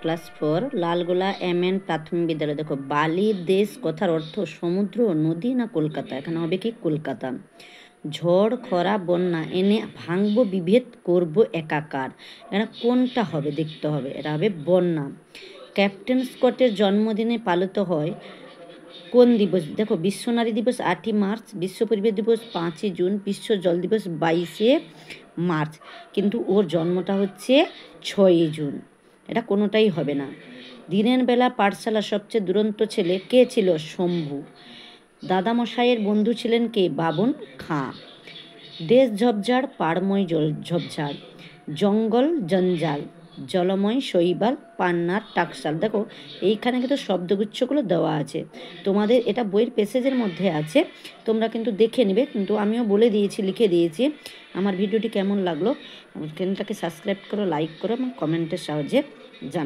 Class 4 Lalgola MN প্রাথমিক বিদ্যালয়। দেখো, বালির দেশ কথার অর্থ সমুদ্র, নদী না কলকাতা? এখানে হবে কি কলকাতা। ঝড়, খরা, বন্যা এনে ভাঙবো বিভেদ করব একাকার। এখানে কোনটা হবে দেখতে হবে, এটা হবে বন্যা। ক্যাপ্টেন স্কটের জন্মদিনে পালিত হয় কোন দিবস? দেখো, বিশ্ব নারী দিবস 8ই মার্চ, বিশ্ব পরিবেশ দিবস 5ই জুন, বিশ্ব জল দিবস 22শে মার্চ, কিন্তু ওর জন্মটা হচ্ছে 6ই জুন। এটা কোনোটাই হবে না। দিনের বেলা পাঠশালার সবচেয়ে দুরন্ত ছেলে কে ছিল? শম্ভু। দাদামশাইয়ের বন্ধু ছিলেন কে? বাবন খাঁ। দেশ ঝপঝাড়, পাড়ময় জল ঝপঝাড়, জঙ্গল জঞ্জাল, জলময় শৈবাল, পান্নার টাকশাল। দেখো, এইখানে কিন্তু শব্দগুচ্ছগুলো দেওয়া আছে, তোমাদের এটা বইয়ের পেসেজের মধ্যে আছে, তোমরা কিন্তু দেখে নেবে। কিন্তু আমিও বলে দিয়েছি, লিখে দিয়েছি। আমার ভিডিওটি কেমন লাগলো চ্যানেলটাকে সাবস্ক্রাইব করো, লাইক করো এবং কমেন্টের সাহায্যে জানাও।